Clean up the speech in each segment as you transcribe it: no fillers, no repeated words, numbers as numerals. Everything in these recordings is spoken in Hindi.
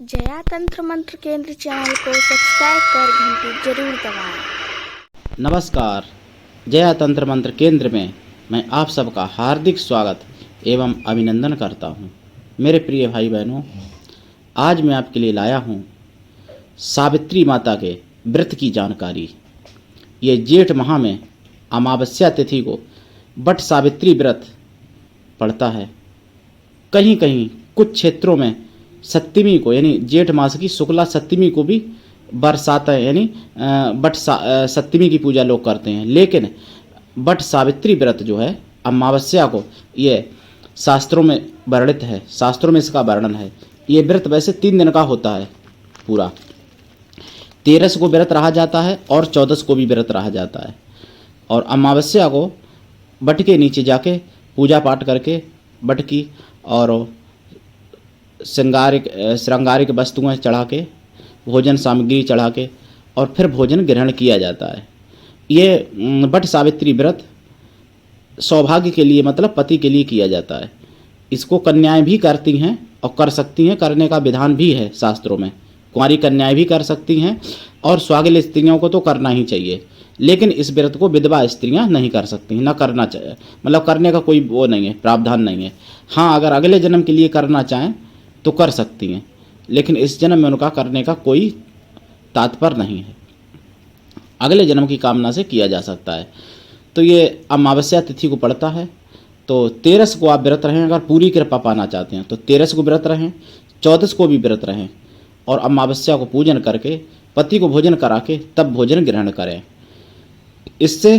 जया तंत्र मंत्र केंद्र चैनल को सब्सक्राइब कर घंटी जरूर दबाएं। नमस्कार। जया तंत्र मंत्र केंद्र में मैं आप सबका हार्दिक स्वागत एवं अभिनंदन करता हूं। मेरे प्रिय भाई बहनों, आज मैं आपके लिए लाया हूं सावित्री माता के व्रत की जानकारी। ये जेठ माह में अमावस्या तिथि को बट सावित्री व्रत पड़ता है। कहीं कहीं कुछ क्षेत्रों में सप्तमी को यानी जेठ मास की शुक्ला सप्तमी को भी बरसात है, यानी बट सप्तमी की पूजा लोग करते हैं। लेकिन बट सावित्री व्रत जो है अमावस्या को, ये शास्त्रों में वर्णित है, शास्त्रों में इसका वर्णन है। ये व्रत वैसे 3 दिन का होता है पूरा। 13 को व्रत रहा जाता है और 14 को भी व्रत रहा जाता है। और अमावस्या को बट के नीचे जाके पूजा पाठ करके बट की और श्रृंगारिक वस्तुएं चढ़ा के, भोजन सामग्री चढ़ा के और फिर भोजन ग्रहण किया जाता है। ये बट सावित्री व्रत सौभाग्य के लिए, मतलब पति के लिए किया जाता है। इसको कन्याएं भी करती हैं और कर सकती हैं, करने का विधान भी है शास्त्रों में। कुंवारी कन्याएं भी कर सकती हैं और स्वागिल स्त्रियों को तो करना ही चाहिए। लेकिन इस व्रत को विधवा स्त्रियां नहीं कर सकती, ना करना चाहिए, मतलब करने का कोई वो नहीं है, प्रावधान नहीं है। हाँ, अगर अगले जन्म के लिए करना चाहें तो कर सकती हैं, लेकिन इस जन्म में उनका करने का कोई तात्पर्य नहीं है। अगले जन्म की कामना से किया जा सकता है। तो ये अमावस्या तिथि को पड़ता है। तो 13 को आप व्रत रहें, अगर पूरी कृपा पाना चाहते हैं तो 13 को व्रत रहें, 14 को भी व्रत रहें और अमावस्या को पूजन करके पति को भोजन करा के तब भोजन ग्रहण करें। इससे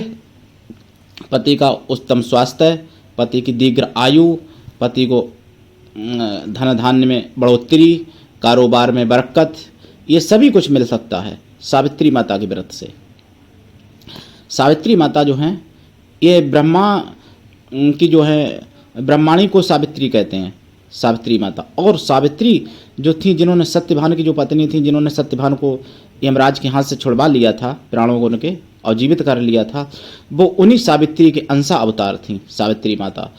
पति का उत्तम स्वास्थ्य, पति की दीर्घ आयु, पति को धन धान्य में बढ़ोतरी, कारोबार में बरकत, ये सभी कुछ मिल सकता है सावित्री माता के व्रत से। सावित्री माता जो हैं ये ब्रह्मा की जो है, ब्रह्माणी को सावित्री कहते हैं, सावित्री माता। और सावित्री जो थी, जिन्होंने सत्यभान की जो पत्नी थी, जिन्होंने सत्यभान को यमराज के हाथ से छुड़वा लिया था, प्राणों को उनके और जीवित कर लिया था, वो उन्हीं सावित्री के अंशा अवतार थी सावित्री माता।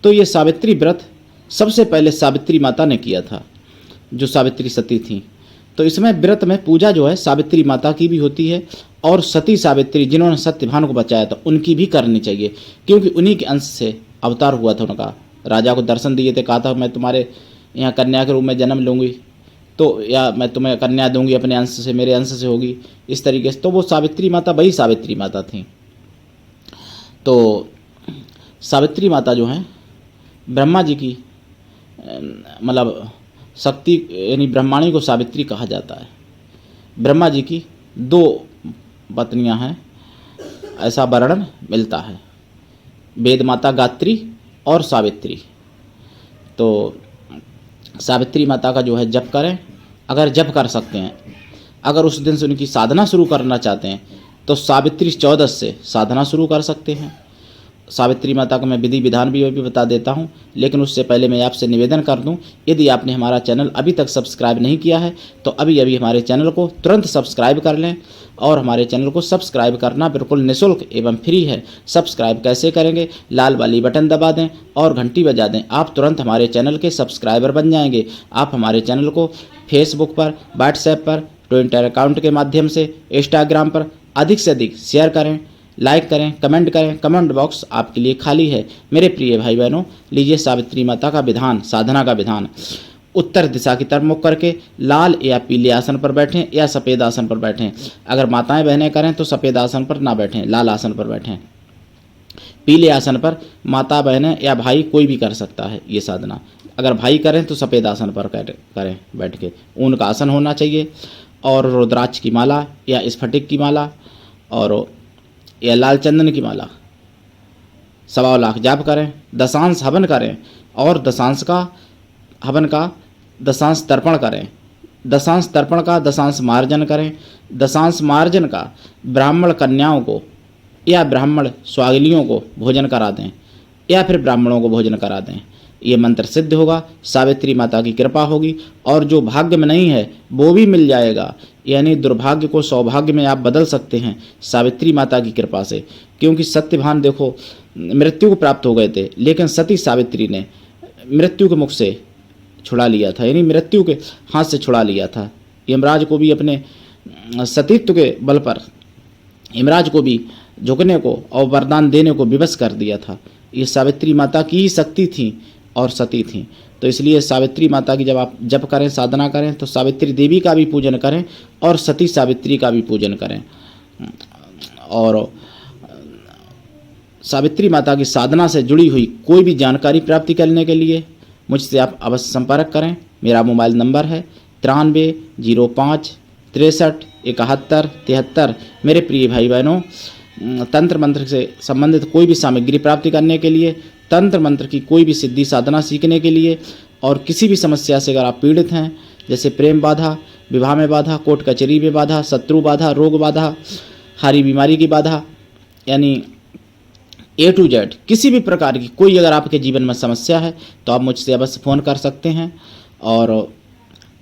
तो ये सावित्री व्रत सबसे पहले सावित्री माता ने किया था, जो सावित्री सती थी। तो इसमें व्रत में पूजा जो है सावित्री माता की भी होती है और सती सावित्री जिन्होंने सत्यभान को बचाया था उनकी भी करनी चाहिए, क्योंकि उन्हीं के अंश से अवतार हुआ था उनका। राजा को दर्शन दिए थे, कहा था मैं तुम्हारे यहाँ कन्या के रूप में जन्म लूँगी, तो या मैं तुम्हें कन्या दूंगी अपने अंश से, मेरे अंश से होगी, इस तरीके से। तो वो सावित्री माता वही सावित्री माता थी। तो सावित्री माता जो हैं ब्रह्मा जी की, मतलब शक्ति, यानी ब्रह्माणी को सावित्री कहा जाता है। ब्रह्मा जी की 2 पत्नियां हैं, ऐसा वर्णन मिलता है, वेद माता गात्री और सावित्री। तो सावित्री माता का जो है जप करें, अगर जप कर सकते हैं। अगर उस दिन से उनकी साधना शुरू करना चाहते हैं तो सावित्री 14 से साधना शुरू कर सकते हैं। सावित्री माता का मैं विधि विधान भी बता देता हूं, लेकिन उससे पहले मैं आपसे निवेदन कर दूं, यदि आपने हमारा चैनल अभी तक सब्सक्राइब नहीं किया है तो अभी हमारे चैनल को तुरंत सब्सक्राइब कर लें। और हमारे चैनल को सब्सक्राइब करना बिल्कुल निःशुल्क एवं फ्री है। सब्सक्राइब कैसे करेंगे? लाल वाली बटन दबा दें और घंटी बजा दें, आप तुरंत हमारे चैनल के सब्सक्राइबर बन जाएंगे। आप हमारे चैनल को फेसबुक पर, व्हाट्सएप पर, ट्विटर अकाउंट के माध्यम से, इंस्टाग्राम पर अधिक से अधिक शेयर करें, लाइक करें, कमेंट करें। कमेंट बॉक्स आपके लिए खाली है। मेरे प्रिय भाई बहनों, लीजिए सावित्री माता का विधान, साधना का विधान। उत्तर दिशा की तरफ मुख करके लाल या पीले आसन पर बैठें या सफ़ेद आसन पर बैठें। अगर माताएं बहनें करें तो सफ़ेद आसन पर ना बैठें, लाल आसन पर बैठें। पीले आसन पर माता बहनें या भाई कोई भी कर सकता है ये साधना। अगर भाई करें तो सफ़ेद आसन पर करें बैठ के, ऊन का आसन होना चाहिए। और रुद्राक्ष की माला या स्फटिक की माला और या लाल चंदन की माला 1.25 लाख जाप करें। दशांश हवन करें और दशांश का हवन का दशांश तर्पण करें। दशांश तर्पण का दशांश मार्जन करें। दशांश मार्जन का ब्राह्मण कन्याओं को या ब्राह्मण स्वागिलियों को भोजन करा दें या फिर ब्राह्मणों को भोजन करा दें। ये मंत्र सिद्ध होगा, सावित्री माता की कृपा होगी और जो भाग्य में नहीं है वो भी मिल जाएगा। यानी दुर्भाग्य को सौभाग्य में आप बदल सकते हैं सावित्री माता की कृपा से। क्योंकि सत्यभान देखो मृत्यु को प्राप्त हो गए थे, लेकिन सती सावित्री ने मृत्यु के मुख से छुड़ा लिया था, यानी मृत्यु के हाथ से छुड़ा लिया था। यमराज को भी अपने सतीत्व के बल पर यमराज को भी झुकने को और वरदान देने को विवश कर दिया था। ये सावित्री माता की ही शक्ति थी और सती थी। तो इसलिए सावित्री माता की जब आप जप करें, साधना करें, तो सावित्री देवी का भी पूजन करें और सती सावित्री का भी पूजन करें। और सावित्री माता की साधना से जुड़ी हुई कोई भी जानकारी प्राप्ति करने के लिए मुझसे आप अवश्य संपर्क करें। मेरा मोबाइल नंबर है 9305 63 71 73। मेरे प्रिय भाई बहनों, तंत्र मंत्र से संबंधित कोई भी सामग्री प्राप्ति करने के लिए, तंत्र मंत्र की कोई भी सिद्धि साधना सीखने के लिए, और किसी भी समस्या से अगर आप पीड़ित हैं, जैसे प्रेम बाधा, विवाह में बाधा, कोर्ट कचहरी में बाधा, शत्रु बाधा, रोग बाधा, हारी बीमारी की बाधा, यानी A to Z किसी भी प्रकार की कोई अगर आपके जीवन में समस्या है तो आप मुझसे अवश्य फ़ोन कर सकते हैं। और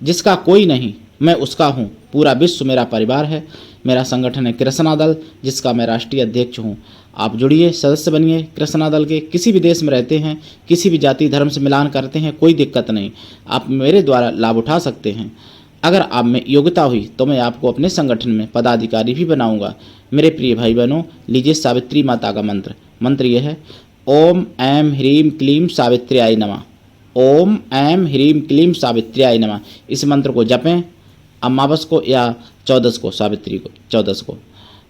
जिसका कोई नहीं मैं उसका हूँ, पूरा विश्व मेरा परिवार है। मेरा संगठन है कृष्णा दल, जिसका मैं राष्ट्रीय अध्यक्ष हूँ। आप जुड़िए, सदस्य बनिए कृष्णा दल के। किसी भी देश में रहते हैं, किसी भी जाति धर्म से मिलान करते हैं, कोई दिक्कत नहीं, आप मेरे द्वारा लाभ उठा सकते हैं। अगर आप में योग्यता हुई तो मैं आपको अपने संगठन में पदाधिकारी भी बनाऊंगा। मेरे प्रिय भाई बहनों, लीजिए सावित्री माता का मंत्र। मंत्र यह है, ओम ऐं ह्रीं क्लीं सावित्र्याय नमः। ओम ऐं ह्रीं क्लीं सावित्र्याय नमः। इस मंत्र को जपें अमावस को या 14 को, सावित्री को 14 को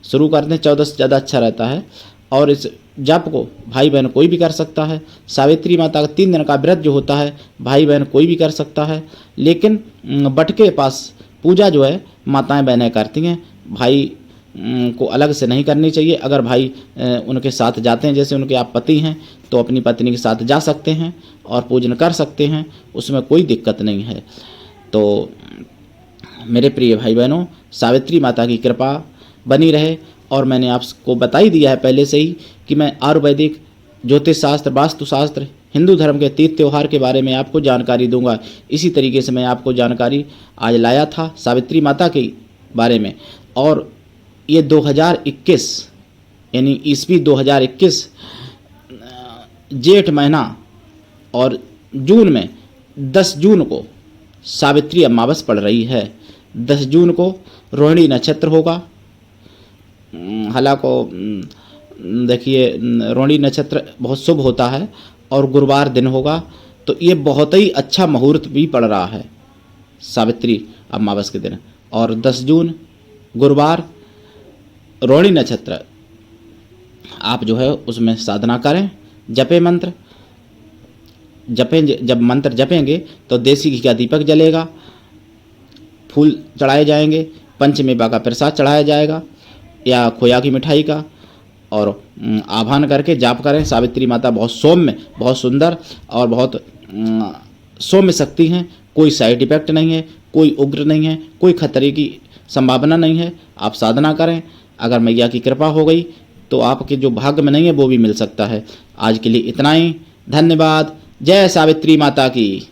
शुरू कर दें। 14 से ज़्यादा अच्छा रहता है। और इस जप को भाई बहन कोई भी कर सकता है। सावित्री माता का 3 दिन का व्रत जो होता है, भाई बहन कोई भी कर सकता है। लेकिन बट के पास पूजा जो है माताएं बहनें करती हैं, भाई को अलग से नहीं करनी चाहिए। अगर भाई उनके साथ जाते हैं, जैसे उनके आप पति हैं, तो अपनी पत्नी के साथ जा सकते हैं और पूजन कर सकते हैं, उसमें कोई दिक्कत नहीं है। तो मेरे प्रिय भाई बहनों, सावित्री माता की कृपा बनी रहे। और मैंने आपको बता ही दिया है पहले से ही कि मैं आयुर्वेदिक, ज्योतिष शास्त्र, वास्तुशास्त्र, हिंदू धर्म के तीज त्यौहार के बारे में आपको जानकारी दूंगा। इसी तरीके से मैं आपको जानकारी आज लाया था सावित्री माता के बारे में। और ये 2021 यानी ईस्वी 2021 जेठ महीना और जून में 10 जून को सावित्री अमावस पड़ रही है। 10 जून को रोहिणी नक्षत्र होगा। हालांकि देखिए रोहिणी नक्षत्र बहुत शुभ होता है और गुरुवार दिन होगा, तो ये बहुत ही अच्छा मुहूर्त भी पड़ रहा है सावित्री अमावस के दिन। और 10 जून गुरुवार रोहिणी नक्षत्र, आप जो है उसमें साधना करें, जपे मंत्र जपें। जब मंत्र जपेंगे तो देसी घी का दीपक जलेगा, फूल चढ़ाए जाएंगे, पंचमेवा का प्रसाद चढ़ाया जाएगा या खोया की मिठाई का, और आह्वान करके जाप करें। सावित्री माता बहुत सौम्य, बहुत सुंदर और बहुत सौम्य शक्ति हैं। कोई साइड इफेक्ट नहीं है, कोई उग्र नहीं है, कोई खतरे की संभावना नहीं है। आप साधना करें, अगर मैया की कृपा हो गई तो आपके जो भाग्य में नहीं है वो भी मिल सकता है। आज के लिए इतना ही, धन्यवाद। जय सावित्री माता की।